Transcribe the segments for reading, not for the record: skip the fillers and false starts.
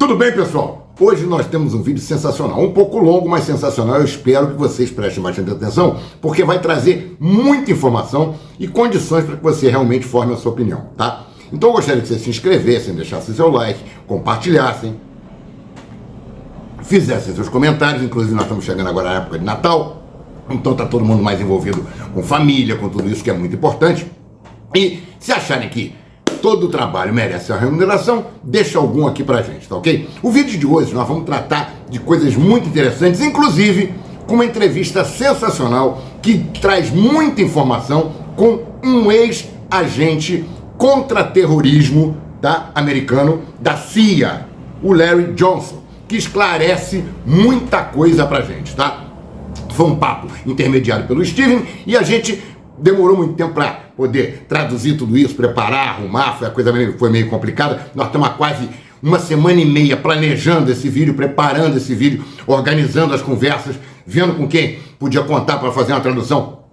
Tudo bem, pessoal? Hoje nós temos um vídeo sensacional, um pouco longo, mas sensacional. Eu espero que vocês prestem bastante atenção, porque vai trazer muita informação e condições para que você realmente forme a sua opinião, tá? Então eu gostaria que vocês se inscrevessem, deixassem seu like, compartilhassem, fizessem seus comentários. Inclusive nós estamos chegando agora na época de Natal, então tá todo mundo mais envolvido com família, com tudo isso que é muito importante. E se acharem que todo o trabalho merece a remuneração, deixa algum aqui pra gente, tá ok? O vídeo de hoje nós vamos tratar de coisas muito interessantes, inclusive com uma entrevista sensacional que traz muita informação com um ex-agente contra-terrorismo, tá, americano, da CIA, o Larry Johnson, que esclarece muita coisa pra gente, tá? Foi um papo intermediado pelo Steven e a gente demorou muito tempo para poder traduzir tudo isso, preparar, arrumar, foi meio complicada. Nós estamos há quase uma semana e meia planejando esse vídeo, preparando esse vídeo, organizando as conversas, vendo com quem podia contar para fazer uma tradução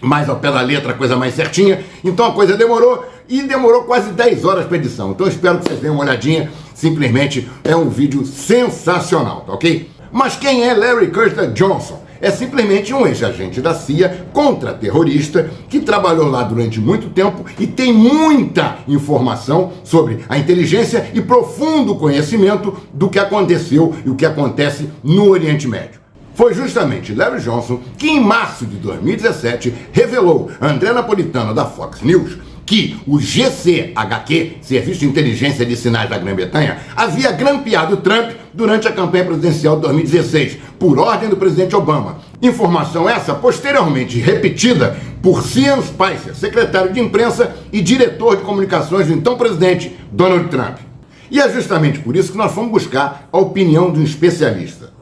mais ao pé da letra, a coisa mais certinha. Então a coisa demorou e demorou quase 10 horas para edição. Então eu espero que vocês deem uma olhadinha, simplesmente é um vídeo sensacional, tá ok? Mas quem é Larry Johnson? É simplesmente um ex-agente da CIA contra-terrorista que trabalhou lá durante muito tempo e tem muita informação sobre a inteligência e profundo conhecimento do que aconteceu e o que acontece no Oriente Médio. Foi justamente Larry Johnson que em março de 2017 revelou a André Napolitano da Fox News que o GCHQ, Serviço de Inteligência de Sinais da Grã-Bretanha, havia grampeado Trump durante a campanha presidencial de 2016, por ordem do presidente Obama. Informação essa posteriormente repetida por Sean Spicer, secretário de imprensa e diretor de comunicações do então presidente Donald Trump. E é justamente por isso que nós fomos buscar a opinião de um especialista,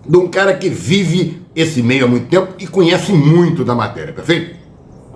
de um cara que vive esse meio há muito tempo e conhece muito da matéria, perfeito?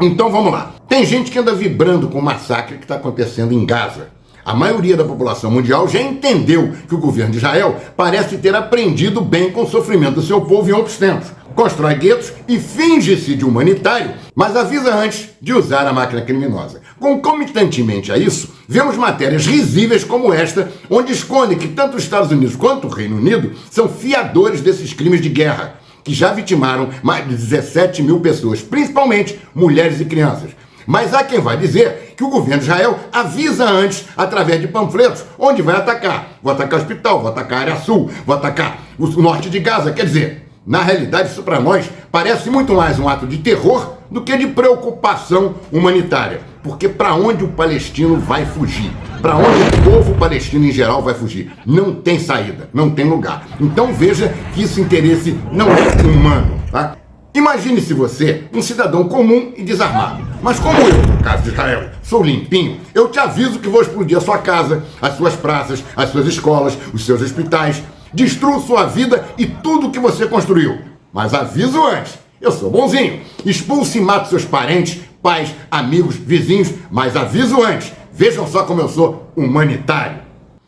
Então vamos lá. Tem gente que anda vibrando com o massacre que está acontecendo em Gaza. A maioria da população mundial já entendeu que o governo de Israel parece ter aprendido bem com o sofrimento do seu povo em outros tempos. Constrói guetos e finge-se de humanitário, mas avisa antes de usar a máquina criminosa. Concomitantemente a isso, vemos matérias risíveis como esta, onde escondem que tanto os Estados Unidos quanto o Reino Unido são fiadores desses crimes de guerra, que já vitimaram mais de 17 mil pessoas, principalmente mulheres e crianças. Mas há quem vai dizer que o governo de Israel avisa antes, através de panfletos, onde vai atacar. Vou atacar o hospital, vou atacar a área sul, vou atacar o norte de Gaza. Quer dizer, na realidade isso para nós parece muito mais um ato de terror do que de preocupação humanitária. Porque para onde o palestino vai fugir? Para onde o povo palestino em geral vai fugir? Não tem saída, não tem lugar. Então veja que esse interesse não é humano, tá? Imagine se você, um cidadão comum e desarmado, mas como eu, no caso de Israel, sou limpinho, eu te aviso que vou explodir a sua casa, as suas praças, as suas escolas, os seus hospitais, destruo sua vida e tudo que você construiu. Mas aviso antes, eu sou bonzinho, expulso e mato seus parentes, pais, amigos, vizinhos, mas aviso antes, vejam só como eu sou humanitário.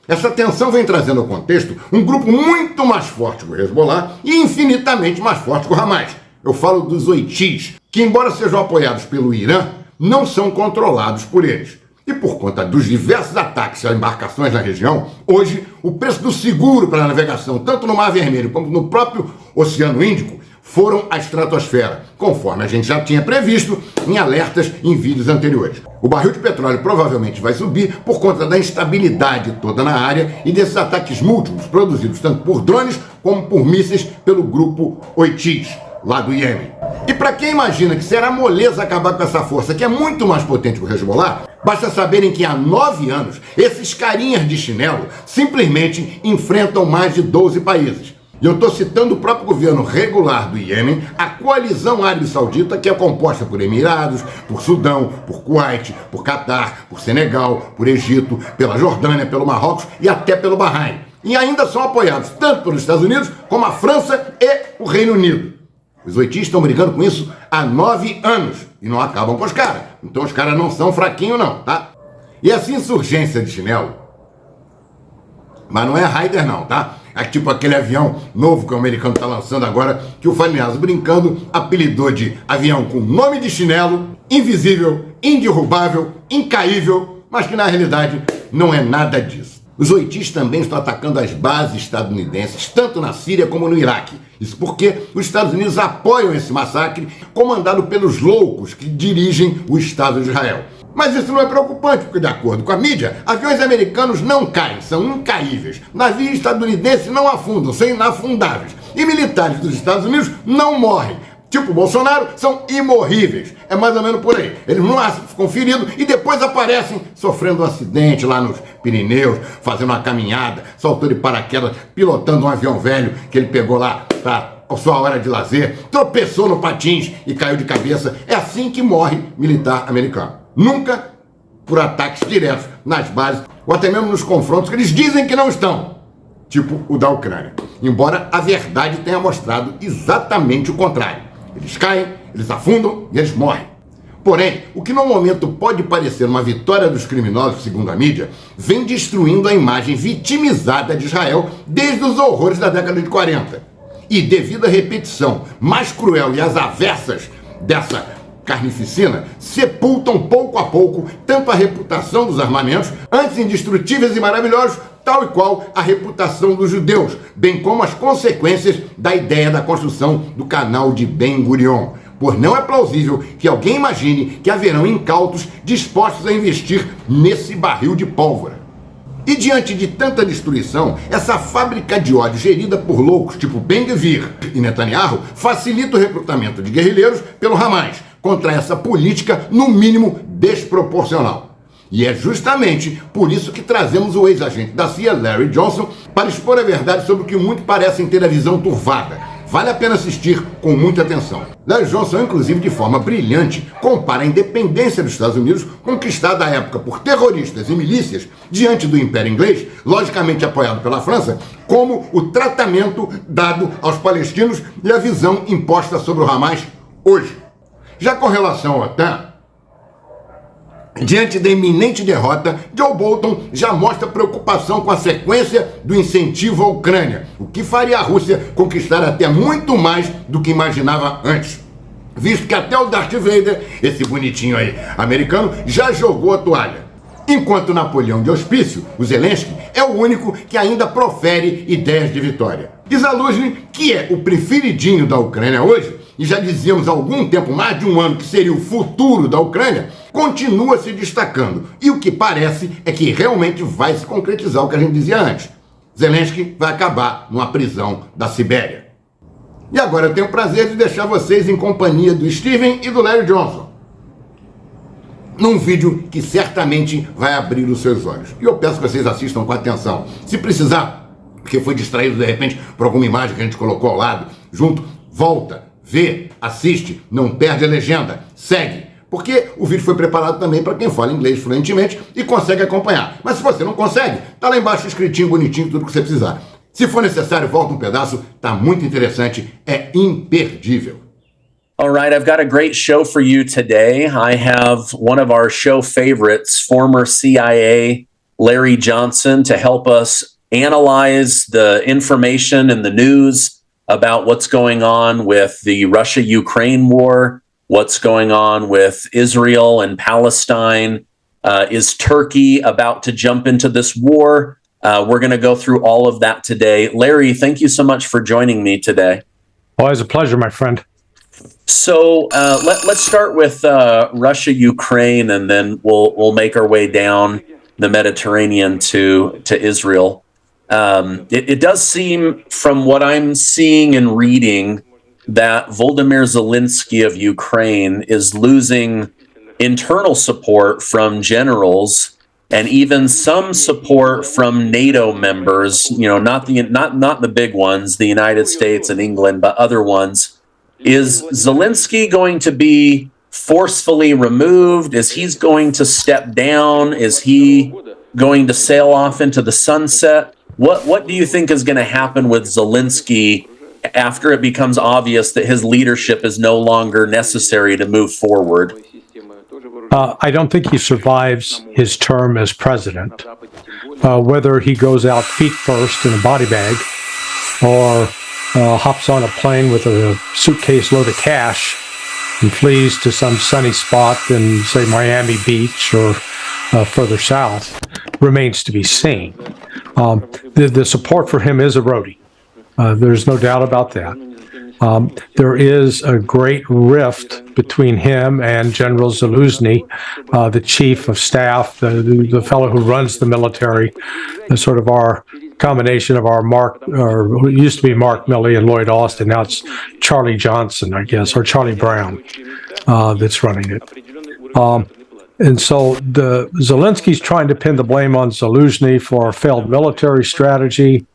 Essa tensão vem trazendo ao contexto um grupo muito mais forte que o Hezbollah e infinitamente mais forte que o Hamas. Eu falo dos Houthis, que embora sejam apoiados pelo Irã, não são controlados por eles. E por conta dos diversos ataques a embarcações na região, hoje o preço do seguro para a navegação, tanto no Mar Vermelho como no próprio Oceano Índico, foram à estratosfera, conforme a gente já tinha previsto em alertas em vídeos anteriores. O barril de petróleo provavelmente vai subir por conta da instabilidade toda na área e desses ataques múltiplos produzidos tanto por drones como por mísseis pelo grupo Houthis, lá do Iêmen. E para quem imagina que será moleza acabar com essa força que é muito mais potente que o Hezbollah, basta saberem que há 9 anos esses carinhas de chinelo simplesmente enfrentam mais de 12 países. E eu estou citando o próprio governo regular do Iêmen, a coalizão árabe saudita, que é composta por Emirados, por Sudão, por Kuwait, por Catar, por Senegal, por Egito, pela Jordânia, pelo Marrocos e até pelo Bahrein. E ainda são apoiados tanto pelos Estados Unidos como a França e o Reino Unido. Os Houthis estão brigando com isso há 9 anos e não acabam com os caras. Então os caras não são fraquinhos não, tá? E essa insurgência de chinelo, mas não é Raider não, tá? É tipo aquele avião novo que o americano está lançando agora, que o Faniaso brincando apelidou de avião com nome de chinelo, invisível, inderrubável, incaível, mas que na realidade não é nada disso. Os Houthis também estão atacando as bases estadunidenses, tanto na Síria como no Iraque. Isso porque os Estados Unidos apoiam esse massacre, comandado pelos loucos que dirigem o Estado de Israel. Mas isso não é preocupante, porque, de acordo com a mídia, aviões americanos não caem, são incaíveis. Navios estadunidenses não afundam, são inafundáveis. E militares dos Estados Unidos não morrem. Tipo Bolsonaro, são imorríveis. É mais ou menos por aí. Eles não ficam feridos e depois aparecem sofrendo um acidente lá nos Pirineus, fazendo uma caminhada, saltou de paraquedas, pilotando um avião velho que ele pegou lá para a sua hora de lazer, tropeçou no patins e caiu de cabeça. É assim que morre militar americano. Nunca por ataques diretos nas bases ou até mesmo nos confrontos que eles dizem que não estão, tipo o da Ucrânia. Embora a verdade tenha mostrado exatamente o contrário. Eles caem, eles afundam e eles morrem. Porém, o que no momento pode parecer uma vitória dos criminosos, segundo a mídia, vem destruindo a imagem vitimizada de Israel desde os horrores da década de 40. E devido à repetição mais cruel e às avessas dessa carnificina, sepultam pouco a pouco tanto a reputação dos armamentos, antes indestrutíveis e maravilhosos, tal e qual a reputação dos judeus, bem como as consequências da ideia da construção do canal de Ben Gurion. Pois não é plausível que alguém imagine que haverão incautos dispostos a investir nesse barril de pólvora. E diante de tanta destruição, essa fábrica de ódio gerida por loucos tipo Ben-Gvir e Netanyahu facilita o recrutamento de guerrilheiros pelo Hamas, contra essa política, no mínimo, desproporcional. E é justamente por isso que trazemos o ex-agente da CIA, Larry Johnson, para expor a verdade sobre o que muitos parecem ter a visão turvada. Vale a pena assistir com muita atenção. Larry Johnson, inclusive de forma brilhante, compara a independência dos Estados Unidos, conquistada à época por terroristas e milícias, diante do Império Inglês, logicamente apoiado pela França, como o tratamento dado aos palestinos e a visão imposta sobre o Hamas hoje. Já com relação à OTAN, diante da iminente derrota, Joe Bolton já mostra preocupação com a sequência do incentivo à Ucrânia, o que faria a Rússia conquistar até muito mais do que imaginava antes. Visto que até o Darth Vader, esse bonitinho aí americano, já jogou a toalha. Enquanto Napoleão de Hospício, o Zelensky, é o único que ainda profere ideias de vitória. E Zaluzny, que é o preferidinho da Ucrânia hoje, e já dizíamos há algum tempo, mais de um ano, que seria o futuro da Ucrânia, continua se destacando. E o que parece é que realmente vai se concretizar o que a gente dizia antes. Zelensky vai acabar numa prisão da Sibéria. E agora eu tenho o prazer de deixar vocês em companhia do Steven e do Larry Johnson, num vídeo que certamente vai abrir os seus olhos. E eu peço que vocês assistam com atenção. Se precisar, porque foi distraído de repente por alguma imagem que a gente colocou ao lado, junto, volta, vê, assiste, não perde a legenda, segue. Porque o vídeo foi preparado também para quem fala inglês fluentemente e consegue acompanhar. Mas se você não consegue, tá lá embaixo escritinho, bonitinho, tudo que você precisar. Se for necessário, volta um pedaço, tá muito interessante, é imperdível. All right, I've got a great show for you today. I have one of our show favorites, former CIA Larry Johnson, to help us analyze the information and the news about what's going on with the Russia-Ukraine war, what's going on with Israel and Palestine. Is Turkey about to jump into this war? We're going to go through all of that today. Larry, thank you so much for joining me today. Always a pleasure, my friend. So let's start with Russia, Ukraine, and then we'll make our way down the Mediterranean to Israel. It does seem, from what I'm seeing and reading, that Volodymyr Zelensky of Ukraine is losing internal support from generals and even some support from NATO members. You know, not the big ones, the United States and England, but other ones. Is Zelensky going to be forcefully removed? Is he going to step down? Is he going to sail off into the sunset? What do you think is going to happen with Zelensky after it becomes obvious that his leadership is no longer necessary to move forward? I don't think he survives his term as president. Whether he goes out feet first in a body bag or hops on a plane with a suitcase load of cash and flees to some sunny spot in, say, Miami Beach or further south, remains to be seen. The support for him is eroding. There's no doubt about that. There is a great rift between him and General Zaluzny, the chief of staff, the fellow who runs the military, sort of our combination of our Mark, or who used to be Mark Milley and Lloyd Austin. Now it's Charlie Johnson, I guess, or Charlie Brown, that's running it. And so Zelensky's trying to pin the blame on Zaluzny for a failed military strategy.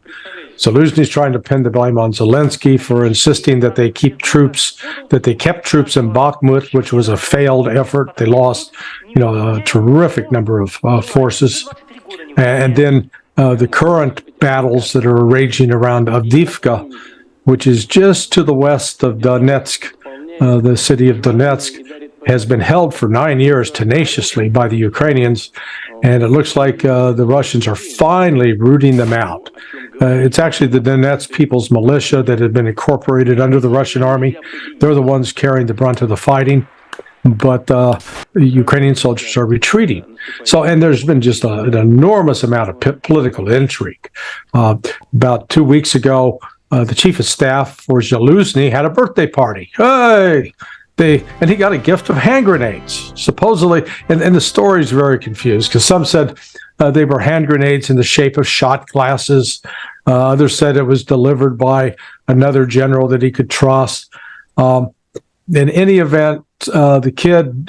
Zaluzny's trying to pin the blame on Zelensky for insisting that they kept troops in Bakhmut, which was a failed effort. They lost, a terrific number of forces. And then the current battles that are raging around Avdiivka, which is just to the west of Donetsk, the city of Donetsk, has been held for 9 years tenaciously by the Ukrainians, and it looks like the Russians are finally rooting them out. It's actually the Donetsk People's Militia that had been incorporated under the Russian army. They're the ones carrying the brunt of the fighting, but the Ukrainian soldiers are retreating. So, and there's been just an enormous amount of political intrigue. About 2 weeks ago, the chief of staff for Zaluzny had a birthday party. Hey! And he got a gift of hand grenades, supposedly. And the story's very confused, because some said they were hand grenades in the shape of shot glasses. Others said it was delivered by another general that he could trust. In any event, the kid,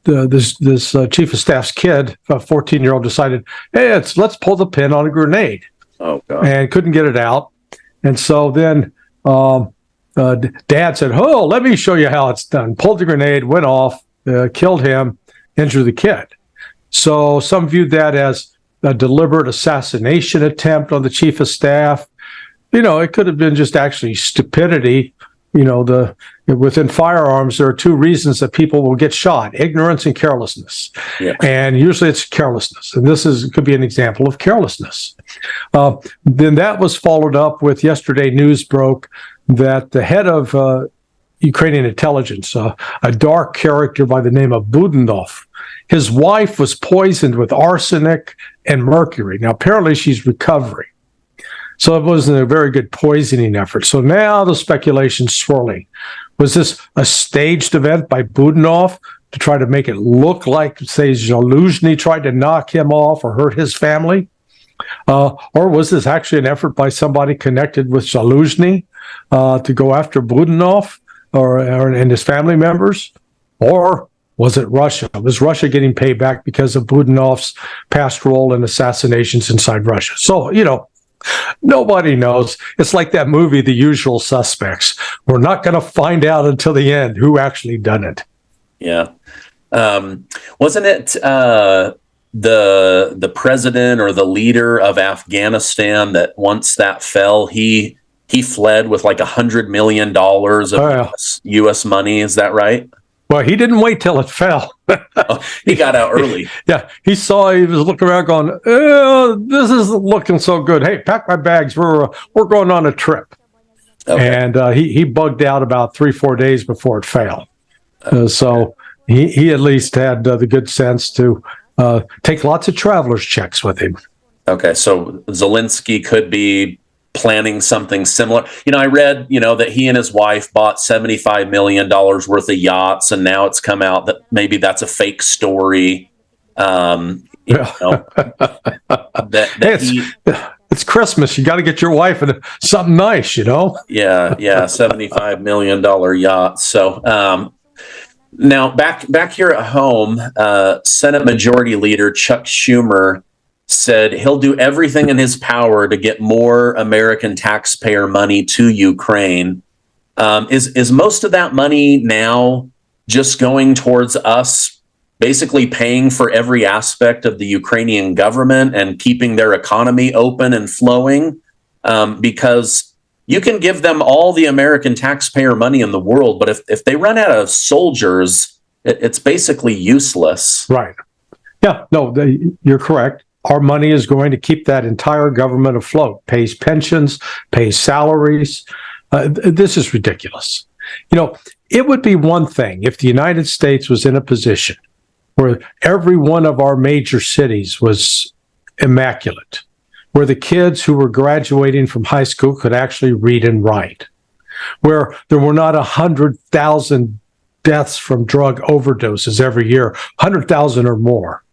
this chief of staff's kid, a 14-year-old, decided, hey, let's pull the pin on a grenade. Oh, God. And couldn't get it out. And so then Dad said, oh, let me show you how it's done. Pulled the grenade, went off, killed him, injured the kid. So some viewed that as a deliberate assassination attempt on the chief of staff. It could have been just actually stupidity. Within firearms, there are two reasons that people will get shot: ignorance and carelessness. Yeah. And usually it's carelessness. And could be an example of carelessness. Then that was followed up with, yesterday news broke that the head of Ukrainian intelligence, a dark character by the name of Budanov, his wife was poisoned with arsenic and mercury. Now, apparently she's recovering. So it wasn't a very good poisoning effort. So now the speculation's swirling. Was this a staged event by Budanov to try to make it look like, say, Zaluzny tried to knock him off or hurt his family? Or was this actually an effort by somebody connected with Zaluzny to go after Budanov and his family members? Or was it Russia? Was Russia getting payback because of Budanov's past role in assassinations inside Russia? So, nobody knows. It's like that movie, The Usual Suspects. We're not going to find out until the end who actually done it. Yeah. Wasn't it the president or the leader of Afghanistan that once that fell, he fled with like $100 million of U.S. money? Is that right? Well, he didn't wait till it fell. He got out early. Yeah, he was looking around going, this isn't looking so good. Hey, pack my bags. We're going on a trip. Okay. And he bugged out about 3-4 days before it fell. So he at least had the good sense to take lots of traveler's checks with him. Okay, so Zelensky could be planning something similar. I read, that he and his wife bought $75 million worth of yachts, and now it's come out that maybe that's a fake story. It's Christmas. You got to get your wife something nice, Yeah, $75 million yacht. So now back here at home, Senate Majority Leader Chuck Schumer said he'll do everything in his power to get more American taxpayer money to Ukraine. Is most of that money now just going towards us basically paying for every aspect of the Ukrainian government and keeping their economy open and flowing? Because you can give them all the American taxpayer money in the world, but if they run out of soldiers, it's basically useless. Right. Yeah, no, you're correct. Our money is going to keep that entire government afloat, pays pensions, pays salaries. This is ridiculous. It would be one thing if the United States was in a position where every one of our major cities was immaculate. where the kids who were graduating from high school could actually read and write, where there were not 100,000 deaths from drug overdoses every year, 100,000 or more.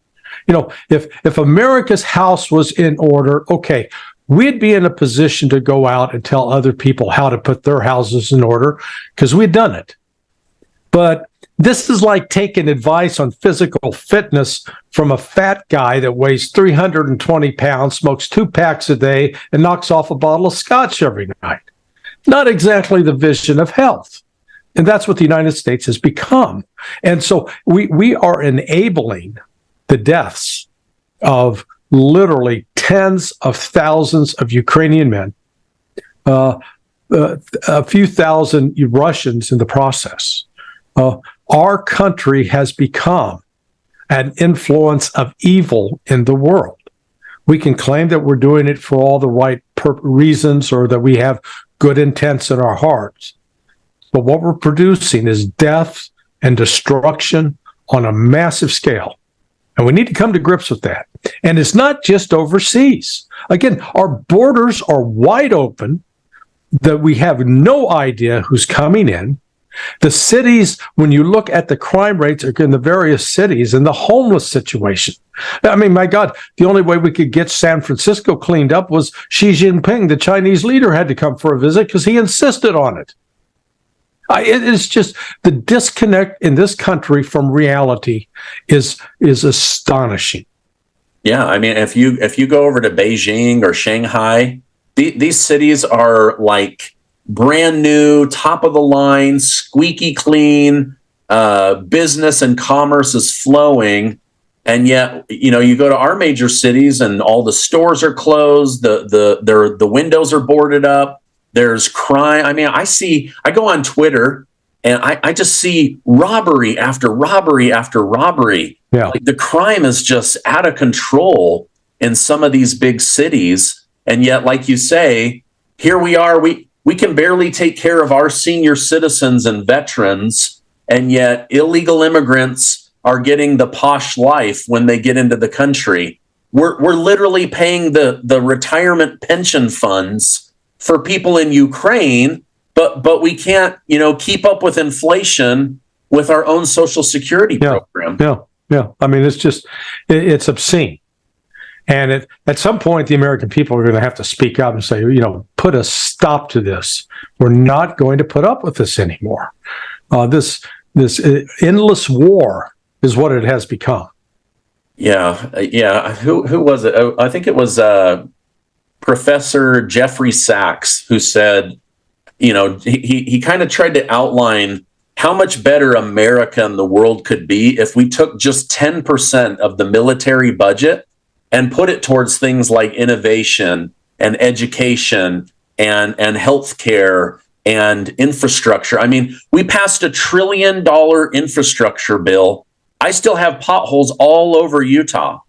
If America's house was in order, okay, we'd be in a position to go out and tell other people how to put their houses in order because we'd done it. But this is like taking advice on physical fitness from a fat guy that weighs 320 pounds, smokes 2 packs a day, and knocks off a bottle of scotch every night. Not exactly the vision of health. And that's what the United States has become. And so we are enabling the deaths of literally tens of thousands of Ukrainian men, a few thousand Russians in the process. Our country has become an influence of evil in the world. We can claim that we're doing it for all the right reasons or that we have good intents in our hearts. But what we're producing is death and destruction on a massive scale. And we need to come to grips with that. And it's not just overseas. Again, our borders are wide open, that we have no idea who's coming in. The cities, when you look at the crime rates in the various cities and the homeless situation. I mean, my God, the only way we could get San Francisco cleaned up was Xi Jinping, the Chinese leader, had to come for a visit because he insisted on it. It is just the disconnect in this country from reality is astonishing. Yeah, I mean, if you go over to Beijing or Shanghai, these cities are like brand new, top of the line, squeaky clean. Business and commerce is flowing, and yet you go to our major cities and all the stores are closed. The windows are boarded up. There's crime. I mean, I go on Twitter and I just see robbery after robbery after robbery. Yeah. Like the crime is just out of control in some of these big cities. And yet, like you say, here we are, we can barely take care of our senior citizens and veterans. And yet illegal immigrants are getting the posh life when they get into the country. We're literally paying the retirement pension funds for people in Ukraine, but we can't, keep up with inflation with our own Social Security program. Yeah. I mean, it's obscene. And at some point, the American people are going to have to speak up and say, put a stop to this. We're not going to put up with this anymore. This endless war is what it has become. Yeah. Who was it? I think it was Professor Jeffrey Sachs, who said, he kind of tried to outline how much better America and the world could be if we took just 10% of the military budget and put it towards things like innovation and education and healthcare and infrastructure. I mean, we passed $1 trillion infrastructure bill. I still have potholes all over Utah.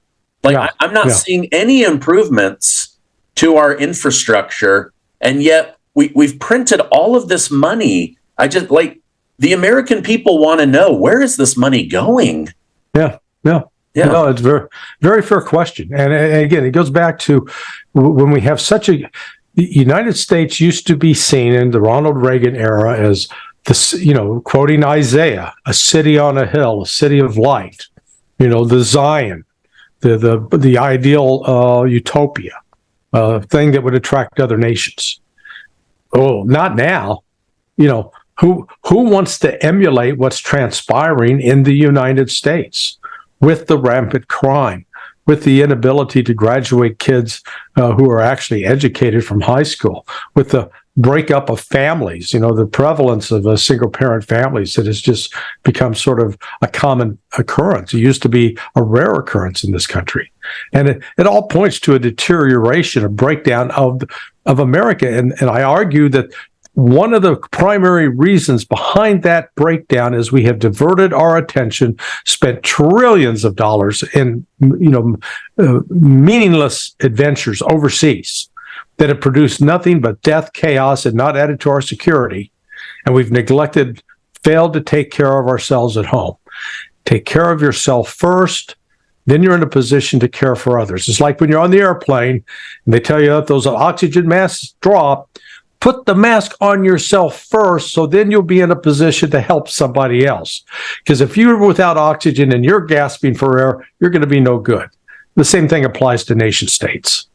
I'm not seeing any improvements to our infrastructure, and yet we've printed all of this money. The American people want to know, where is this money going? Yeah. No, it's a very, very fair question. And again, it goes back to when we have the United States used to be seen in the Ronald Reagan era as quoting Isaiah, a city on a hill, a city of light, the Zion, the ideal utopia. Thing that would attract other nations. Oh, not now. Who wants to emulate what's transpiring in the United States with the rampant crime, with the inability to graduate kids who are actually educated from high school, with the breakup of families, the prevalence of single-parent families that has just become sort of a common occurrence. It used to be a rare occurrence in this country. And it all points to a deterioration, a breakdown of America. And I argue that one of the primary reasons behind that breakdown is we have diverted our attention, spent trillions of dollars in meaningless adventures overseas that have produced nothing but death, chaos, and not added to our security. And we've failed to take care of ourselves at home. Take care of yourself first. then you're in a position to care for others. It's like when you're on the airplane and they tell you that those oxygen masks drop, put the mask on yourself first, so then you'll be in a position to help somebody else. Because if you're without oxygen and you're gasping for air, you're going to be no good. The same thing applies to nation states.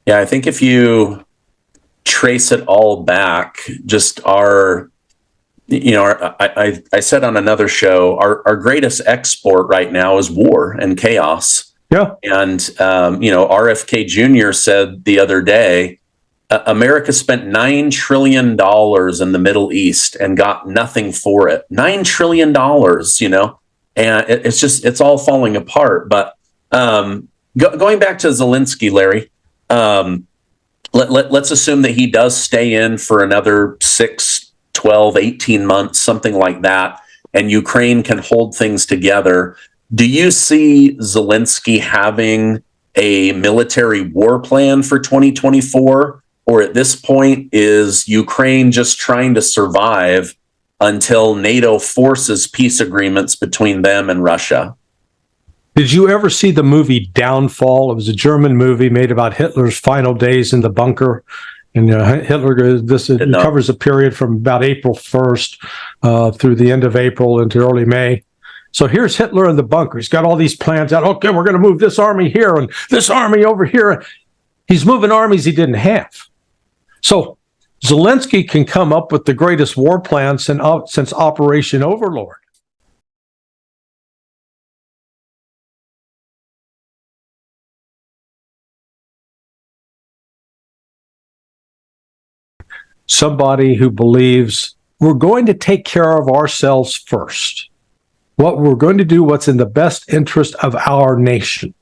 Yeah, I think if you trace it all back, just I said on another show, our greatest export right now is war and chaos. Yeah. And, RFK Jr. said the other day, America spent $9 trillion in the Middle East and got nothing for it. $9 trillion, and it's all falling apart. But going back to Zelensky, Larry, let's assume that he does stay in for another 6, 12, 18 months, something like that, and Ukraine can hold things together. Do you see Zelensky having a military war plan for 2024? Or at this point, is Ukraine just trying to survive until NATO forces peace agreements between them and Russia? Did you ever see the movie Downfall? It was a German movie made about Hitler's final days in the bunker. And it covers a period from about April 1st through the end of April into early May. So here's Hitler in the bunker. He's got all these plans out. Okay, we're going to move this army here and this army over here. He's moving armies he didn't have. So Zelensky can come up with the greatest war plan since Operation Overlord. Somebody who believes we're going to take care of ourselves first. What we're going to do, what's in the best interest of our nation.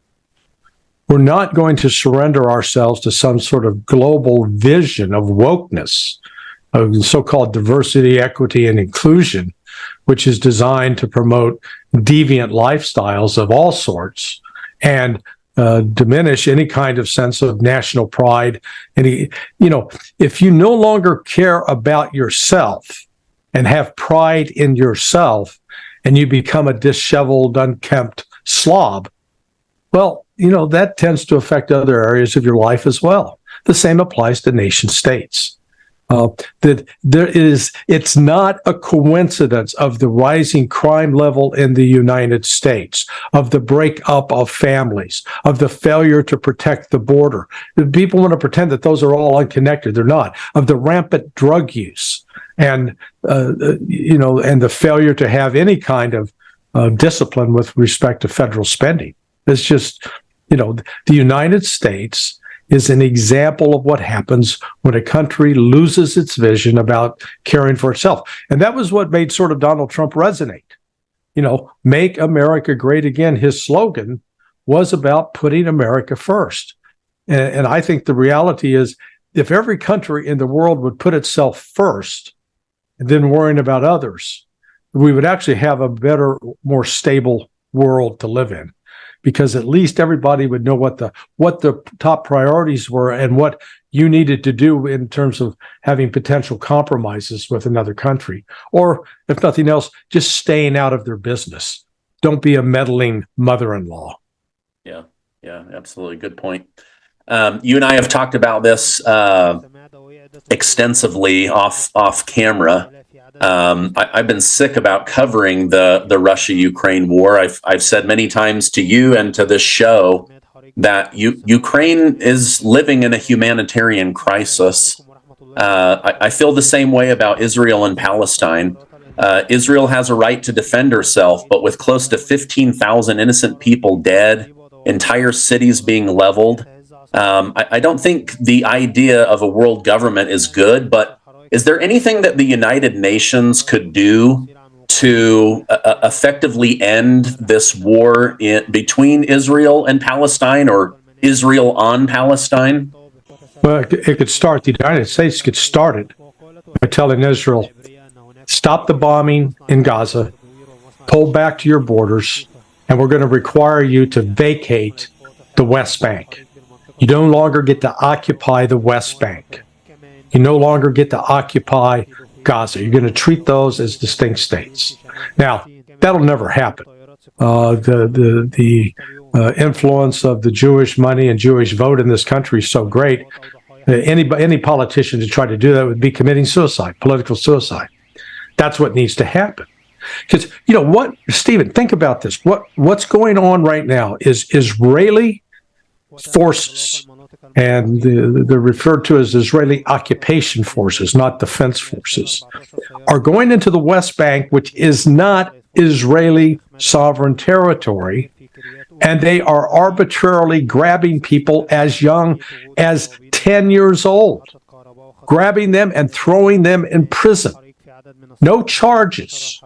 We're not going to surrender ourselves to some sort of global vision of wokeness, of so-called diversity, equity, and inclusion, which is designed to promote deviant lifestyles of all sorts and diminish any kind of sense of national pride. And, if you no longer care about yourself and have pride in yourself and you become a disheveled, unkempt slob, well, that tends to affect other areas of your life as well. The same applies to nation states. It's not a coincidence of the rising crime level in the United States, of the breakup of families, of the failure to protect the border. People want to pretend that those are all unconnected. They're not. Of the rampant drug use and the failure to have any kind of discipline with respect to federal spending. It's just, the United States is an example of what happens when a country loses its vision about caring for itself. And that was what made sort of Donald Trump resonate. Make America great again. His slogan was about putting America first. And I think the reality is, if every country in the world would put itself first and then worrying about others, we would actually have a better, more stable world to live in. Because at least everybody would know what the top priorities were and what you needed to do in terms of having potential compromises with another country. Or, if nothing else, just staying out of their business. Don't be a meddling mother-in-law. Yeah, absolutely. Good point. You and I have talked about this extensively off camera. I've been sick about covering the Russia-Ukraine war. I've said many times to you and to this show that Ukraine is living in a humanitarian crisis. I feel the same way about Israel and Palestine. Israel has a right to defend herself, but with close to 15,000 innocent people dead, entire cities being leveled, I don't think the idea of a world government is good, but is there anything that the United Nations could do to effectively end this war between Israel and Palestine, or Israel on Palestine? Well, it could start. The United States could start it by telling Israel, stop the bombing in Gaza, pull back to your borders, and we're going to require you to vacate the West Bank. You no longer get to occupy the West Bank. You no longer get to occupy Gaza. You're going to treat those as distinct states. Now, that'll never happen. the influence of the Jewish money and Jewish vote in this country is so great. Any politician to try to do that would be committing suicide, political suicide. That's what needs to happen. Because, you know what, Stephen, think about this. What's going on right now is Israeli forces, and they're referred to as Israeli occupation forces, not defense forces, are going into the West Bank, which is not Israeli sovereign territory, and they are arbitrarily grabbing people as young as 10 years old, grabbing them and throwing them in prison. No charges,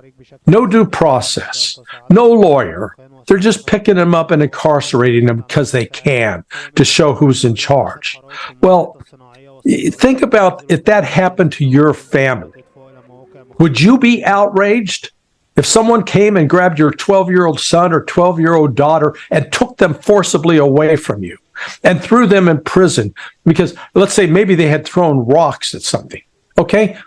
no due process, no lawyer. They're just picking them up and incarcerating them because they can, to show who's in charge. Well, think about if that happened to your family. Would you be outraged if someone came and grabbed your 12-year-old son or 12-year-old daughter and took them forcibly away from you and threw them in prison? Because let's say maybe they had thrown rocks at something, okay?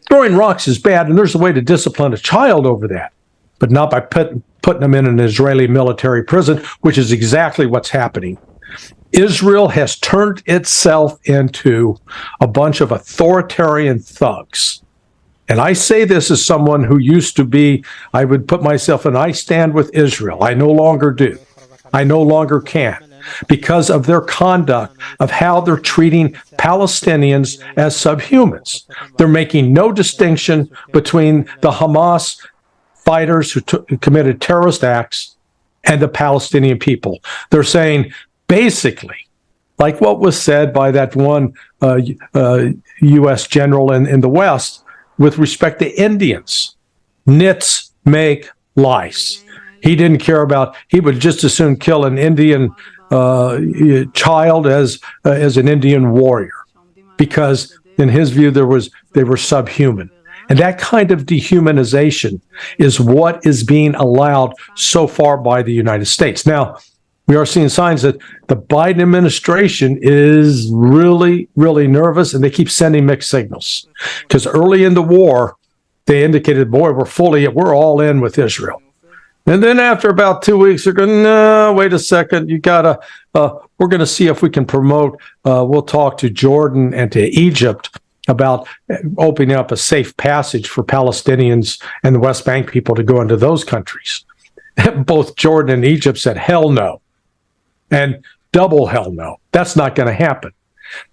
Throwing rocks is bad, and there's a way to discipline a child over that, but not by putting them in an Israeli military prison, which is exactly what's happening. Israel has turned itself into a bunch of authoritarian thugs. And I say this as someone who used to be, I would put myself in, I stand with Israel. I no longer do. I no longer can, because of their conduct of how they're treating Palestinians as subhumans. They're making no distinction between the Hamas fighters who committed terrorist acts and the Palestinian people. They're saying, basically, like what was said by that one U.S. general in the West with respect to Indians, nits make lice. He didn't care about, he would just as soon kill an Indian child as an Indian warrior, because in his view they were subhuman. And that kind of dehumanization is what is being allowed so far by the United States. Now, we are seeing signs that the Biden administration is really, really nervous, and they keep sending mixed signals. Because early in the war, they indicated, boy, we're all in with Israel. And then after about 2 weeks, they're going, no, wait a second, we're going to see if we can promote, we'll talk to Jordan and to Egypt about opening up a safe passage for Palestinians and the West Bank people to go into those countries. Both Jordan and Egypt said, hell no. And double hell no. That's not going to happen.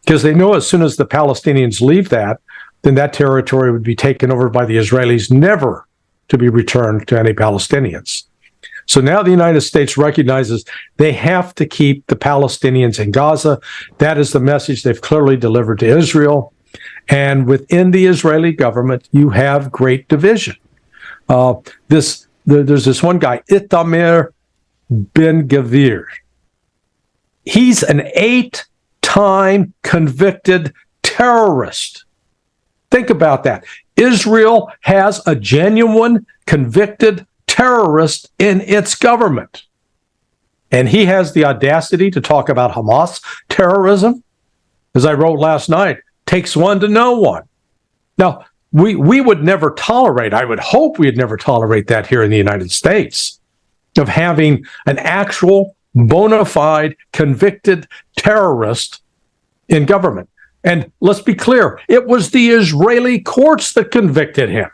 Because they know as soon as the Palestinians leave that, then that territory would be taken over by the Israelis, never to be returned to any Palestinians. So now the United States recognizes they have to keep the Palestinians in Gaza. That is the message they've clearly delivered to Israel. And within the Israeli government, you have great division. There's this one guy, Itamar Ben-Gvir. He's an 8-time convicted terrorist. Think about that. Israel has a genuine convicted terrorist in its government. And he has the audacity to talk about Hamas terrorism. As I wrote last night, takes one to know one. Now, we would never tolerate, I would hope we'd never tolerate that here in the United States, of having an actual bona fide convicted terrorist in government. And let's be clear, it was the Israeli courts that convicted him.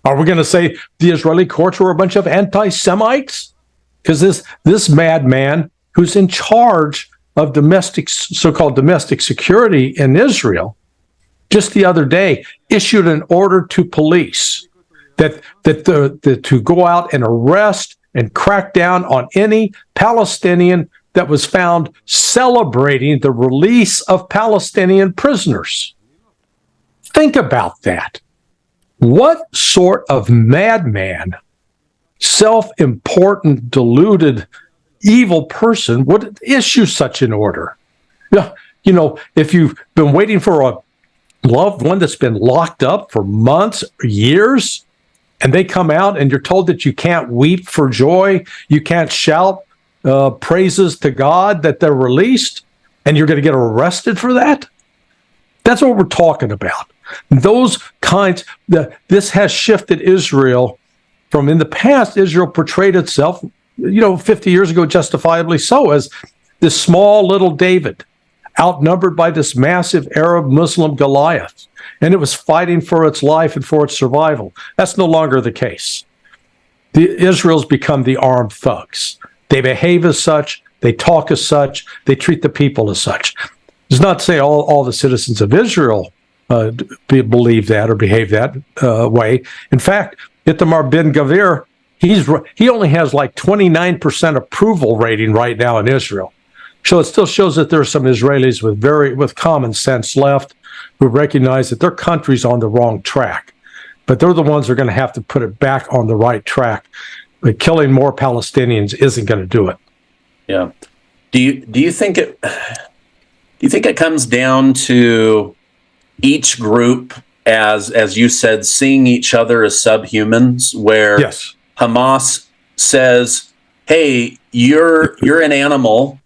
Are we going to say the Israeli courts were a bunch of anti-Semites? Because this madman who's in charge of so-called domestic security in Israel, just the other day issued an order to police that to go out and arrest and crack down on any Palestinian that was found celebrating the release of Palestinian prisoners. Think about that. What sort of madman, self-important, deluded, evil person would issue such an order? Yeah, you know, if you've been waiting for a loved one that's been locked up for months or years, and they come out and you're told that you can't weep for joy, you can't shout praises to God that they're released, and you're going to get arrested for that? That's what we're talking about. Those kinds, this has shifted Israel from in the past, Israel portrayed itself, 50 years ago, justifiably so, as this small little David, outnumbered by this massive Arab Muslim Goliath, and it was fighting for its life and for its survival. That's no longer the case. Israel's become the armed thugs. They behave as such, they talk as such, they treat the people as such. It's not to say all the citizens of Israel believe that or behave that way. In fact, Itamar Ben-Gvir, he only has like 29% approval rating right now in Israel. So it still shows that there are some Israelis with common sense left who recognize that their country's on the wrong track. But they're the ones who are going to have to put it back on the right track. But killing more Palestinians isn't going to do it. Yeah. Do you think it comes down to each group as you said, seeing each other as subhumans, where yes. Hamas says, "Hey, you're an animal,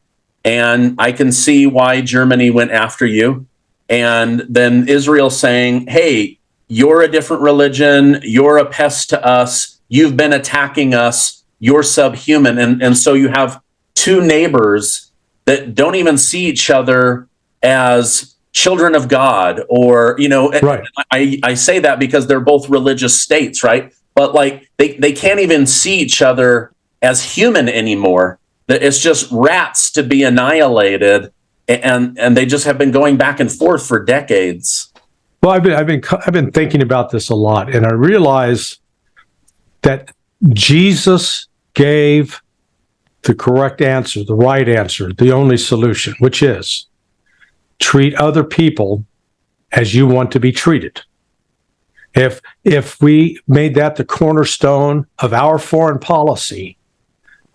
and I can see why Germany went after you," and then Israel saying, "Hey, you're a different religion, you're a pest to us, you've been attacking us, you're subhuman," and so you have two neighbors that don't even see each other as children of God, or right. I say that because they're both religious states, right? But like they can't even see each other as human anymore. It's just rats to be annihilated, and they just have been going back and forth for decades. Well, I've been thinking about this a lot, and I realize that Jesus gave the correct answer, the right answer, the only solution, which is treat other people as you want to be treated. If we made that the cornerstone of our foreign policy,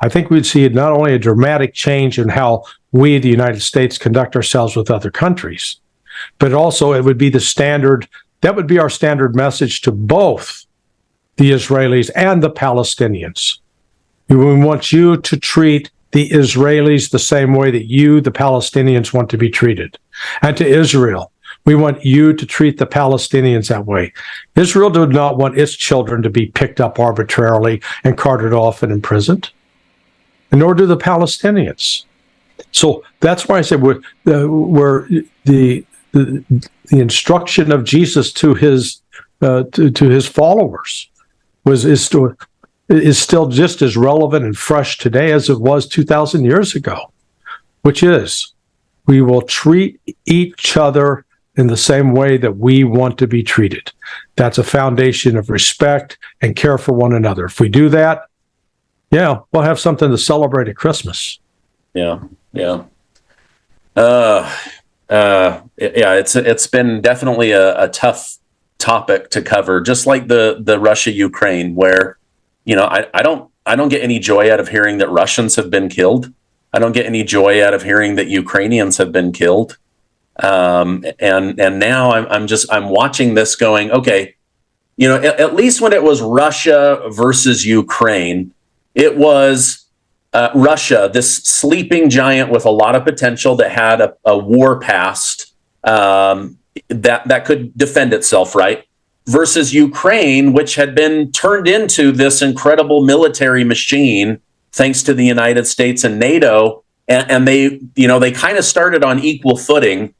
I think we'd see not only a dramatic change in how we, the United States, conduct ourselves with other countries, but also it would be the standard, that would be our standard message to both the Israelis and the Palestinians. We want you to treat the Israelis the same way that you, the Palestinians, want to be treated. And to Israel, we want you to treat the Palestinians that way. Israel does not want its children to be picked up arbitrarily and carted off and imprisoned, and nor do the Palestinians. So that's why I said where the instruction of Jesus to his followers is still just as relevant and fresh today as it was 2,000 years ago, which is we will treat each other in the same way that we want to be treated. That's a foundation of respect and care for one another. If we do that, yeah, we'll have something to celebrate at Christmas. Yeah. It's been definitely a tough topic to cover, just like the Russia-Ukraine, where I don't get any joy out of hearing that Russians have been killed. I don't get any joy out of hearing that Ukrainians have been killed. And now I'm watching this going, okay, at least when it was Russia versus Ukraine, it was Russia, this sleeping giant with a lot of potential that had a war past that could defend itself, right? Versus Ukraine, which had been turned into this incredible military machine thanks to the United States and NATO, and they kind of started on equal footing.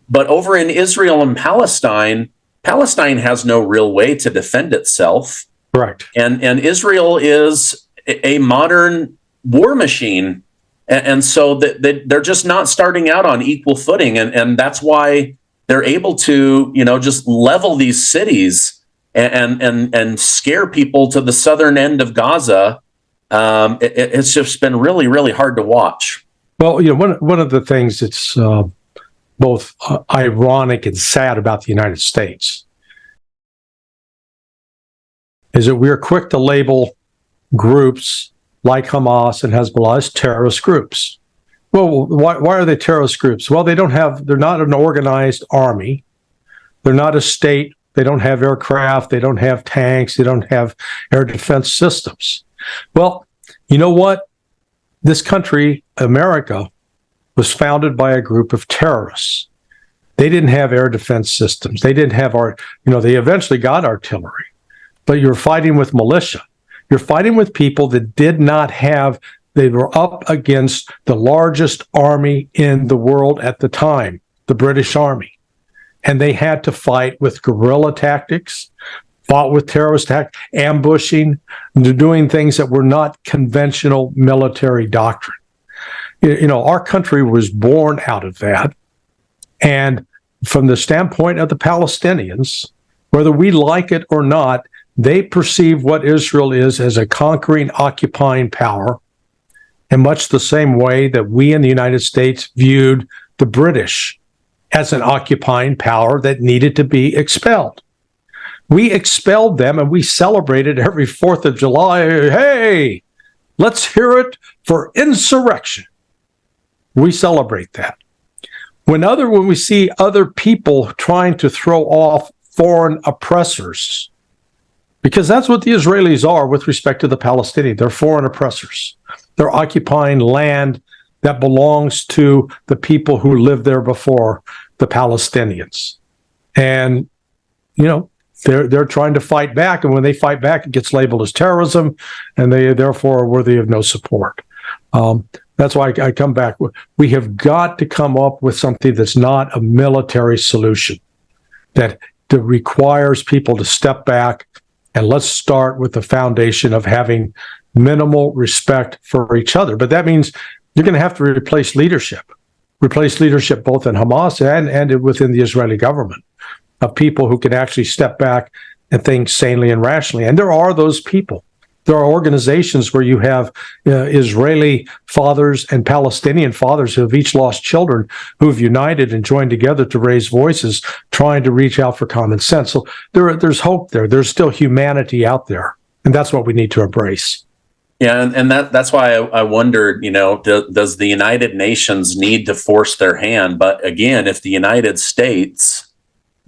But over in Israel and Palestine has no real way to defend itself. Correct. And Israel is a modern war machine, and so they're just not starting out on equal footing, and that's why they're able to, just level these cities and scare people to the southern end of Gaza. It's just been really, really hard to watch. Well, one of the things that's both ironic and sad about the United States is that we're quick to label groups like Hamas and Hezbollah as terrorist groups. Well, why are they terrorist groups? Well, they're not an organized army. They're not a state. They don't have aircraft. They don't have tanks. They don't have air defense systems. Well, you know what? This country, America, was founded by a group of terrorists. They didn't have air defense systems. They didn't have they eventually got artillery, but you're fighting with militia. You're fighting with people that did not have, they were up against the largest army in the world at the time, the British Army. And they had to fight with guerrilla tactics, fought with terrorist tactics, ambushing, doing things that were not conventional military doctrine. Our country was born out of that. And from the standpoint of the Palestinians, whether we like it or not, they perceive what Israel is as a conquering, occupying power, in much the same way that we in the United States viewed the British as an occupying power that needed to be expelled. We expelled them and we celebrated every 4th of July. Hey, let's hear it for insurrection. We celebrate that. When we see other people trying to throw off foreign oppressors, because that's what the Israelis are with respect to the Palestinians. They're foreign oppressors. They're occupying land that belongs to the people who lived there before, the Palestinians. And, they're trying to fight back. And when they fight back, it gets labeled as terrorism, and they therefore are worthy of no support. That's why I come back. We have got to come up with something that's not a military solution, that requires people to step back. And let's start with the foundation of having minimal respect for each other. But that means you're going to have to replace leadership both in Hamas and within the Israeli government, of people who can actually step back and think sanely and rationally. And there are those people. There are organizations where you have Israeli fathers and Palestinian fathers who have each lost children, who have united and joined together to raise voices, trying to reach out for common sense. So there's hope there. There's still humanity out there. And that's what we need to embrace. Yeah, and that's why I wondered, does the United Nations need to force their hand? But again, if the United States,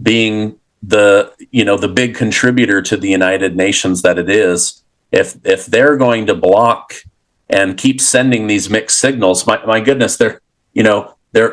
being the big contributor to the United Nations that it is, if they're going to block and keep sending these mixed signals, my goodness, they're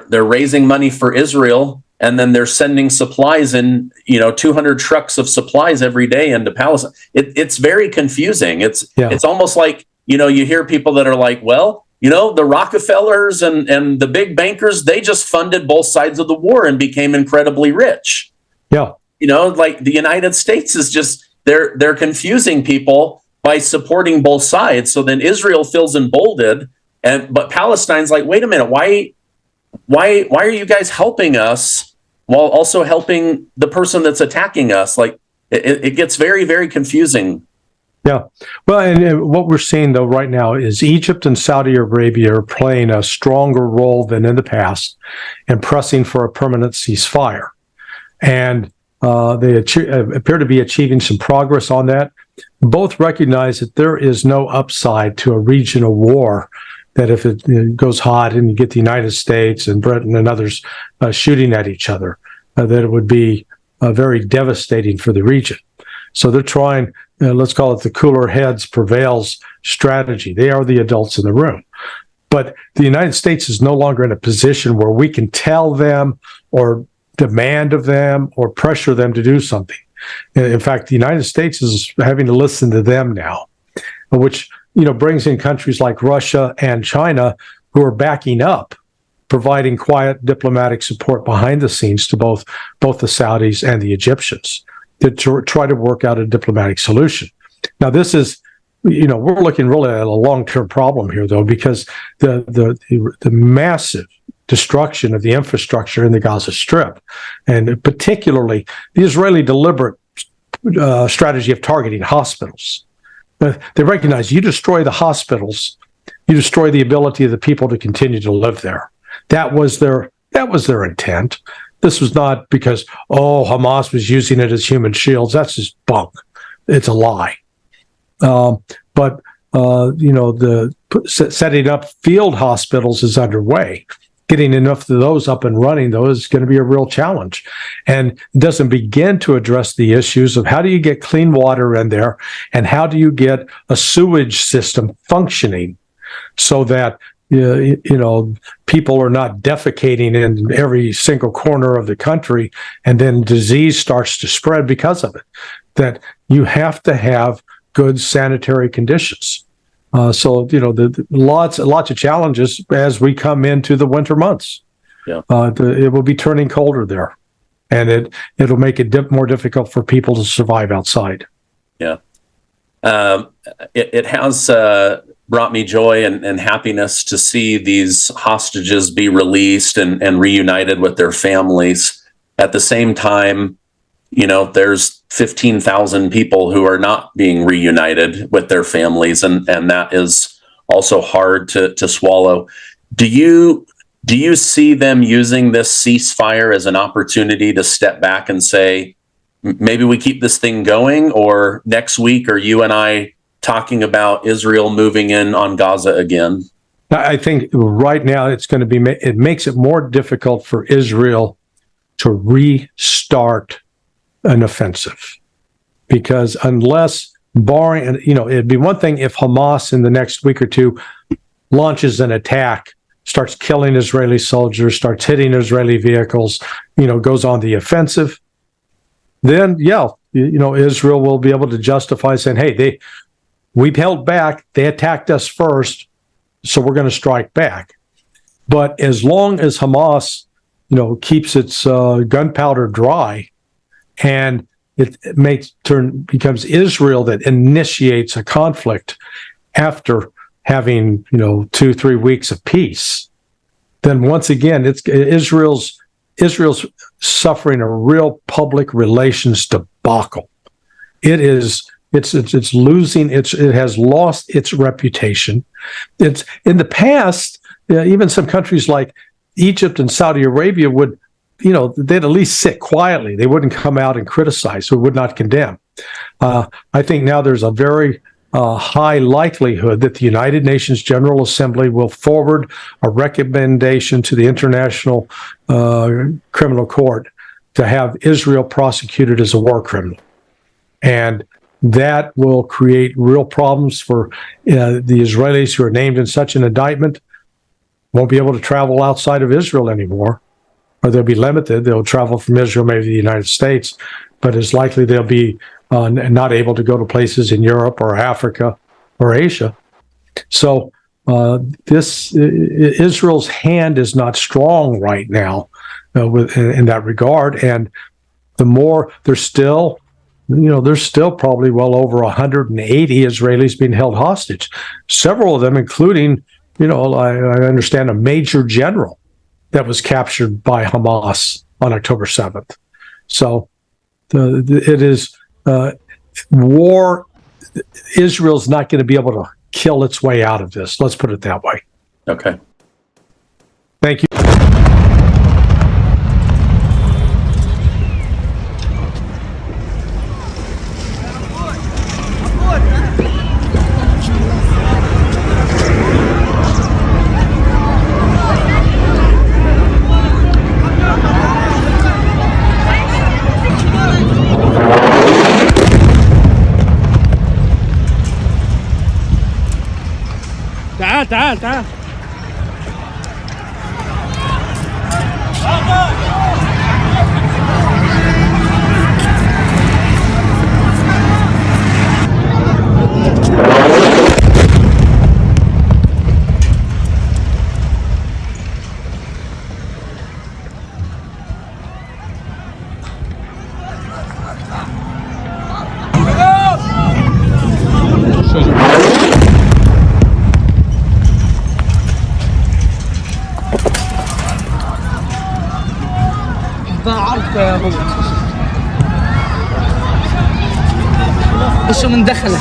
raising money for Israel, and then they're sending supplies in, 200 trucks of supplies every day into Palestine. It's very confusing. It's almost like, you hear people that are like, well, the Rockefellers and the big bankers, they just funded both sides of the war and became incredibly rich. Yeah. Like the United States is just, they're confusing people by supporting both sides. So then Israel feels emboldened, but Palestine's like, wait a minute, why are you guys helping us while also helping the person that's attacking us? Like it gets very, very confusing. Yeah. Well, and what we're seeing though right now is Egypt and Saudi Arabia are playing a stronger role than in the past and pressing for a permanent ceasefire. And they appear to be achieving some progress on that. Both recognize that there is no upside to a regional war, that if it goes hot and you get the United States and Britain and others shooting at each other, that it would be very devastating for the region. So they're trying, let's call it the cooler heads prevails strategy. They are the adults in the room. But the United States is no longer in a position where we can tell them or demand of them or pressure them to do something. In fact, the United States is having to listen to them now, which brings in countries like Russia and China, who are backing up, providing quiet diplomatic support behind the scenes to both the Saudis and the Egyptians to try to work out a diplomatic solution. Now, this is, we're looking really at a long-term problem here, though, because the massive destruction of the infrastructure in the Gaza Strip, and particularly the Israeli deliberate strategy of targeting hospitals. They recognize you destroy the hospitals, you destroy the ability of the people to continue to live there. That was their intent. This was not because, Hamas was using it as human shields. That's just bunk. It's a lie. But setting up field hospitals is underway. Getting enough of those up and running, though, is going to be a real challenge, and doesn't begin to address the issues of how do you get clean water in there, and how do you get a sewage system functioning so that people are not defecating in every single corner of the country, and then disease starts to spread because of it. That you have to have good sanitary conditions. So lots of challenges as we come into the winter months. Yeah. It will be turning colder there, and it'll make it more difficult for people to survive outside. Yeah. It has brought me joy and happiness to see these hostages be released and reunited with their families. At the same time, there's 15,000 people who are not being reunited with their families, and that is also hard to swallow. Do you see them using this ceasefire as an opportunity to step back and say, maybe we keep this thing going, or next week are you and I talking about Israel moving in on Gaza again? I think right now it makes it more difficult for Israel to restart an offensive, because barring, it'd be one thing if Hamas in the next week or two launches an attack, starts killing Israeli soldiers, starts hitting Israeli vehicles, goes on the offensive. Then, Israel will be able to justify saying, hey, we've held back, they attacked us first, so we're going to strike back. But as long as Hamas, keeps its gunpowder dry, and it becomes Israel that initiates a conflict after having 2-3 weeks of peace, then once again Israel's suffering a real public relations debacle. It's losing it has lost its reputation. It's in the past, even some countries like Egypt and Saudi Arabia would, they'd at least sit quietly. They wouldn't come out and criticize, so would not condemn. I think now there's a very high likelihood that the United Nations General Assembly will forward a recommendation to the International Criminal Court to have Israel prosecuted as a war criminal. And that will create real problems for the Israelis who are named in such an indictment. Won't be able to travel outside of Israel anymore, or they'll be limited. They'll travel from Israel, maybe the United States, but it's likely they'll be not able to go to places in Europe or Africa or Asia. So Israel's hand is not strong right now in that regard. And the more there's still probably well over 180 Israelis being held hostage. Several of them, including, I understand a major general that was captured by Hamas on October 7th. So it is war. Israel's not going to be able to kill its way out of this. Let's put it that way. Okay. Thank you. تعال بس من دخله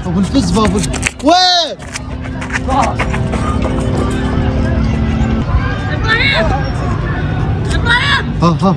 ابو الفزبه وين ها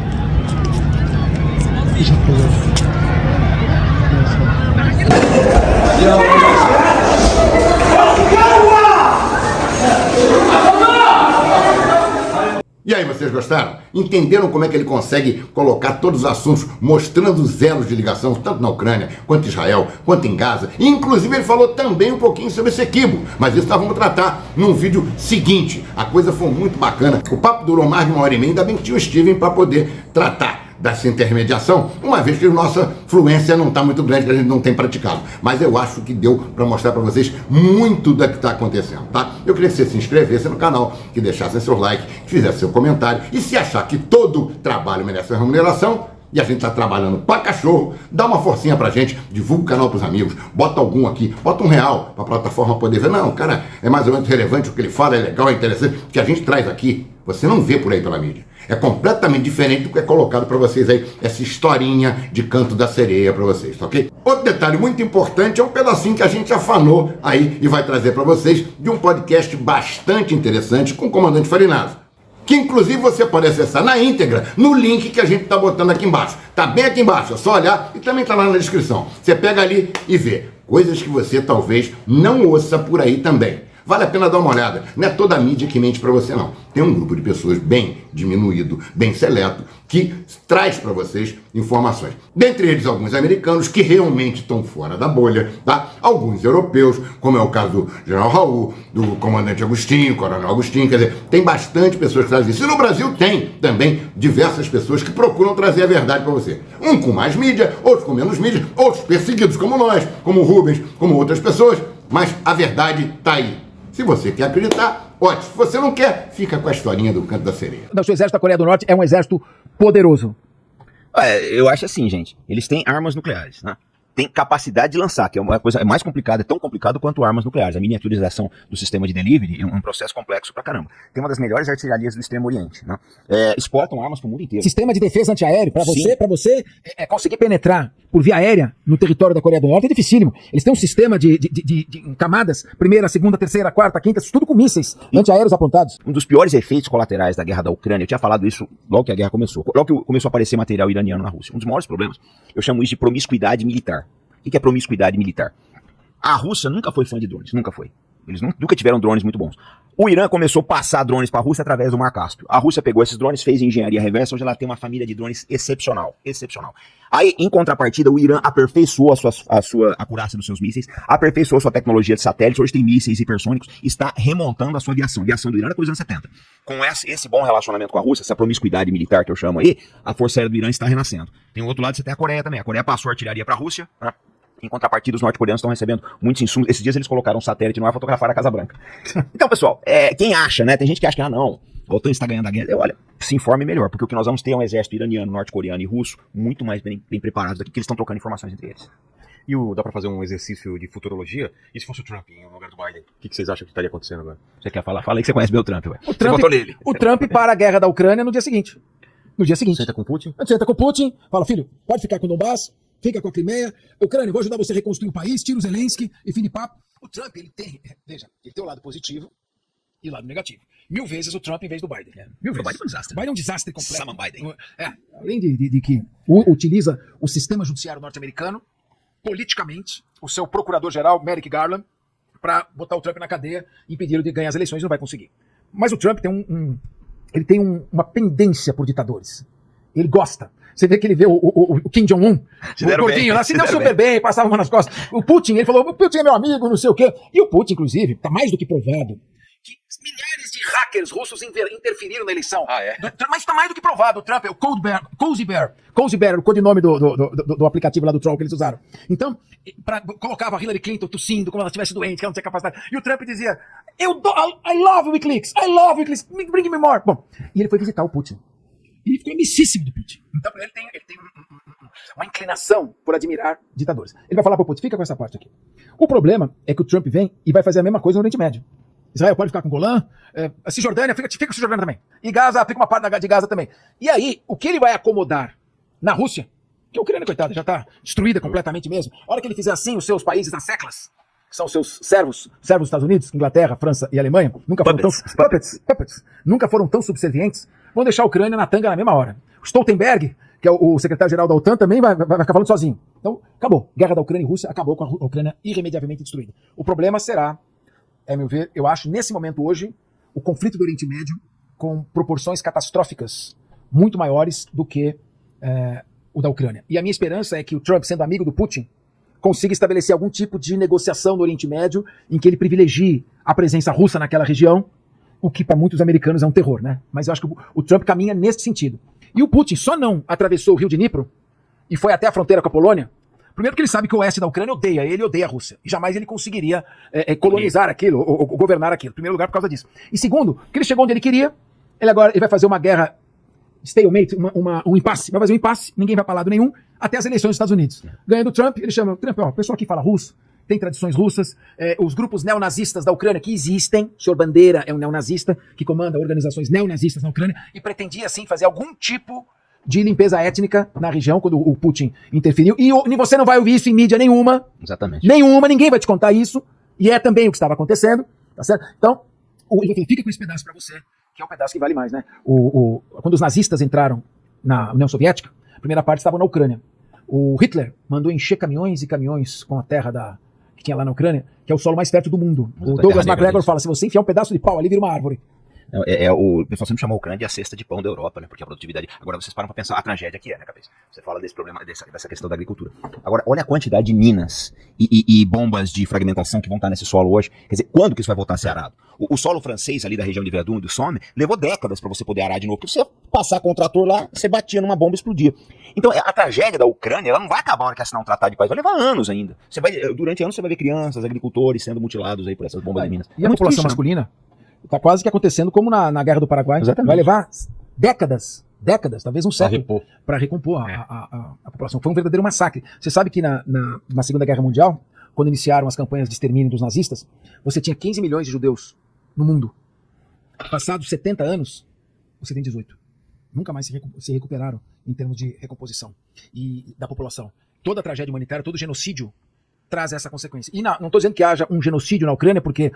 E aí, vocês gostaram? Entenderam como é que ele consegue colocar todos os assuntos, mostrando os elos de ligação, tanto na Ucrânia, quanto em Israel, quanto em Gaza? E, inclusive, ele falou também um pouquinho sobre Essequibo, mas isso nós vamos tratar num vídeo seguinte. A coisa foi muito bacana. O papo durou mais de 1h30, ainda bem que tinha o Steven para poder tratar dessa intermediação, uma vez que a nossa fluência não está muito grande, que a gente não tem praticado. Mas eu acho que deu para mostrar para vocês muito do que está acontecendo, tá? Eu queria que você se inscrevesse no canal, que deixasse seu like, que fizesse seu comentário, e se achar que todo trabalho merece remuneração, e a gente está trabalhando pra cachorro, dá uma forcinha pra gente, divulga o canal pros amigos, bota algum aqui, bota R$1 pra plataforma poder ver. Não, o cara é mais ou menos relevante, o que ele fala é legal, é interessante, o que a gente traz aqui, você não vê por aí pela mídia. É completamente diferente do que é colocado para vocês aí, essa historinha de canto da sereia para vocês, tá ok? Outro detalhe muito importante é um pedacinho que a gente afanou aí e vai trazer para vocês de um podcast bastante interessante com o Comandante Farinazzo, que inclusive você pode acessar na íntegra no link que a gente tá botando aqui embaixo. Tá bem aqui embaixo, é só olhar e também tá lá na descrição. Você pega ali e vê coisas que você talvez não ouça por aí também. Vale a pena dar uma olhada. Não é toda a mídia que mente para você, não. Tem um grupo de pessoas bem diminuído, bem seleto, que traz para vocês informações. Dentre eles, alguns americanos que realmente estão fora da bolha, tá? Alguns europeus, como é o caso do General Raul, do Comandante Agostinho, Coronel Agostinho, quer dizer, tem bastante pessoas que trazem isso. E no Brasil tem também diversas pessoas que procuram trazer a verdade para você. Um com mais mídia, outros com menos mídia, outros perseguidos como nós, como o Rubens, como outras pessoas, mas a verdade tá aí. Se você quer acreditar, ótimo. Se você não quer, fica com a historinha do canto da sereia. O exército da Coreia do Norte é um exército poderoso. Eu acho assim, gente. Eles têm armas nucleares, né? Tem capacidade de lançar, que é uma coisa mais complicada, é tão complicado quanto armas nucleares. A miniaturização do sistema de delivery é um processo complexo pra caramba. Tem uma das melhores artilharias do Extremo Oriente, né? Exportam armas pro mundo inteiro. Sistema de defesa antiaéreo, pra você conseguir penetrar por via aérea no território da Coreia do Norte é dificílimo. Eles têm um sistema de camadas, primeira, segunda, terceira, quarta, quinta, tudo com mísseis antiaéreos apontados. Um dos piores efeitos colaterais da guerra da Ucrânia, eu tinha falado isso logo que a guerra começou, logo que começou a aparecer material iraniano na Rússia. Um dos maiores problemas, eu chamo isso de promiscuidade militar. O que é promiscuidade militar? A Rússia nunca foi fã de drones, nunca foi. Eles nunca tiveram drones muito bons. O Irã começou a passar drones para a Rússia através do Mar Cáspio. A Rússia pegou esses drones, fez engenharia reversa, hoje ela tem uma família de drones excepcional. Aí, em contrapartida, o Irã aperfeiçoou a acurácia dos seus mísseis, aperfeiçoou sua tecnologia de satélite, hoje tem mísseis hipersônicos, está remontando a sua aviação. A aviação do Irã é coisa dos anos 70. Com esse bom relacionamento com a Rússia, essa promiscuidade militar que eu chamo aí, a Força Aérea do Irã está renascendo. Tem o outro lado, você tem a Coreia também. A Coreia passou artilharia para a Rússia, né? Em contrapartida, os norte-coreanos estão recebendo muitos insumos. Esses dias eles colocaram um satélite no ar e fotografaram a Casa Branca. Então, pessoal, quem acha, né? Tem gente que acha que, não, a OTAN está ganhando a guerra. Olha, se informe melhor, porque o que nós vamos ter é um exército iraniano, norte-coreano e russo muito mais bem preparados daqui, que eles estão trocando informações entre eles. E dá pra fazer um exercício de futurologia? E se fosse o Trump no lugar do Biden? O que vocês acham que estaria acontecendo agora? Você quer falar? Fala aí que você conhece bem o Trump, ué. O Trump para a guerra da Ucrânia no dia seguinte. Senta com o Putin? Senta com o Putin, fala, filho, pode ficar com o Donbass, fica com a Crimeia. Ucrânia, vou ajudar você a reconstruir o país, tira o Zelensky e fim de papo. O Trump, ele tem o lado positivo e o lado negativo. 1000 vezes o Trump em vez do Biden. 1000 vezes. O Biden é um desastre. Biden é um desastre completo. Sama Biden. Além de que utiliza o sistema judiciário norte-americano, politicamente, o seu procurador-geral, Merrick Garland, para botar o Trump na cadeia e impedir de ganhar as eleições, não vai conseguir. Mas o Trump tem uma pendência por ditadores. Ele gosta. Você vê que ele vê o Kim Jong-un, o gordinho lá, se deu super bem, passava uma nas costas. O Putin, ele falou, o Putin é meu amigo, não sei o quê. E o Putin, inclusive, está mais do que provado que milhares de hackers russos interferiram na eleição. Mas está mais do que provado. O Trump é o Cozy Bear, o codinome do aplicativo lá do Troll que eles usaram. Então, colocava a Hillary Clinton tossindo, como ela estivesse doente, que ela não tinha capacidade. E o Trump dizia, I love Wikileaks, bring me more. Bom, e ele foi visitar o Putin. E ficou amicíssimo do Putin. Então ele tem uma inclinação por admirar ditadores. Ele vai falar para o Putin, fica com essa parte aqui. O problema é que o Trump vem e vai fazer a mesma coisa no Oriente Médio. Israel pode ficar com Golã, a Cisjordânia fica com a Cisjordânia também. E Gaza, fica uma parte de Gaza também. E aí, o que ele vai acomodar na Rússia, que a Ucrânia, coitada, já está destruída completamente mesmo. A hora que ele fizer assim, os seus países nas seclas, que são os seus servos dos Estados Unidos, Inglaterra, França e Alemanha, nunca foram tão subservientes, vão deixar a Ucrânia na tanga na mesma hora. O Stoltenberg, que é o secretário-geral da OTAN, também vai ficar falando sozinho. Então, acabou. Guerra da Ucrânia e Rússia acabou com a Ucrânia irremediavelmente destruída. O problema será, meu ver, eu acho, nesse momento hoje, o conflito do Oriente Médio com proporções catastróficas muito maiores do que o da Ucrânia. E a minha esperança é que o Trump, sendo amigo do Putin, consiga estabelecer algum tipo de negociação no Oriente Médio em que ele privilegie a presença russa naquela região, o que para muitos americanos é um terror, né? Mas eu acho que o Trump caminha nesse sentido. E o Putin só não atravessou o rio de Dnipro e foi até a fronteira com a Polônia, primeiro que ele sabe que o oeste da Ucrânia ele odeia a Rússia. E jamais ele conseguiria colonizar aquilo, ou governar aquilo. Em primeiro lugar, por causa disso. E segundo, que ele chegou onde ele queria, ele vai fazer uma guerra stalemate, um impasse. Vai fazer um impasse, ninguém vai para lado nenhum, até as eleições dos Estados Unidos. Ganhando o Trump, ele chama, Trump, o pessoal aqui fala russo, tem tradições russas, os grupos neonazistas da Ucrânia que existem, o senhor Bandeira é um neonazista que comanda organizações neonazistas na Ucrânia e pretendia, assim, fazer algum tipo de limpeza étnica na região, quando o Putin interferiu. E você não vai ouvir isso em mídia nenhuma. Exatamente. Nenhuma, ninguém vai te contar isso. E é também o que estava acontecendo, tá certo? Então, ele falou, fica com esse pedaço para você, que é o pedaço que vale mais, né? Quando os nazistas entraram na União Soviética, a primeira parte estava na Ucrânia. O Hitler mandou encher caminhões e caminhões com a terra que tinha lá na Ucrânia, que é o solo mais fértil do mundo. O Douglas MacGregor fala, se você enfiar um pedaço de pau ali, vira uma árvore. O pessoal sempre chamou a Ucrânia de a cesta de pão da Europa, né? Porque a produtividade... Agora vocês param pra pensar a tragédia que é, né, cabeça? Você fala desse problema, dessa questão da agricultura. Agora, olha a quantidade de minas e bombas de fragmentação que vão estar nesse solo hoje. Quer dizer, quando que isso vai voltar a ser arado? O solo francês ali da região de Verdun e do Somme levou décadas pra você poder arar de novo. Porque você passar com o trator lá, você batia numa bomba e explodia. Então, a tragédia da Ucrânia, ela não vai acabar na hora que assinar um tratado de paz. Vai levar anos ainda. Durante anos você vai ver crianças, agricultores sendo mutilados aí por essas bombas de minas. E a população masculina? Está quase que acontecendo como na Guerra do Paraguai. Exatamente. Vai levar décadas, talvez um século, para recompor a população. Foi um verdadeiro massacre. Você sabe que na Segunda Guerra Mundial, quando iniciaram as campanhas de extermínio dos nazistas, você tinha 15 milhões de judeus no mundo. Passados 70 anos, você tem 18. Nunca mais se recuperaram em termos de recomposição da população. Toda a tragédia humanitária, todo genocídio traz essa consequência. E não estou dizendo que haja um genocídio na Ucrânia, porque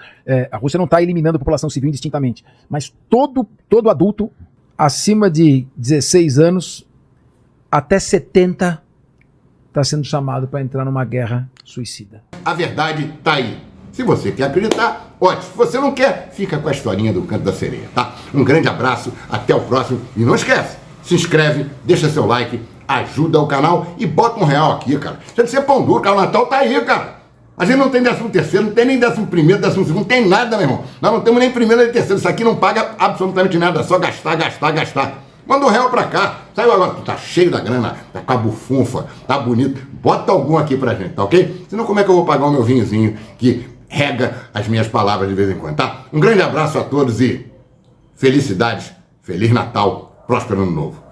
a Rússia não está eliminando a população civil indistintamente. Mas todo adulto acima de 16 anos até 70 está sendo chamado para entrar numa guerra suicida. A verdade está aí. Se você quer acreditar, ótimo. Se você não quer, fica com a historinha do Canto da Sereia, tá? Um grande abraço, até o próximo. E não esquece, se inscreve, deixa seu like, ajuda o canal e bota R$1 aqui, cara. Tinha que ser pão duro, cara. O Natal tá aí, cara. A gente não tem 13º, não tem nem 11º, 12º, não tem nada, meu irmão. Nós não temos nem primeiro nem terceiro. Isso aqui não paga absolutamente nada, só gastar. Manda R$1 pra cá. Saiu agora, tá cheio da grana, tá com a bufunfa, tá bonito. Bota algum aqui pra gente, tá ok? Senão como é que eu vou pagar o meu vinhozinho que rega as minhas palavras de vez em quando, tá? Um grande abraço a todos e felicidades, Feliz Natal, próspero Ano Novo.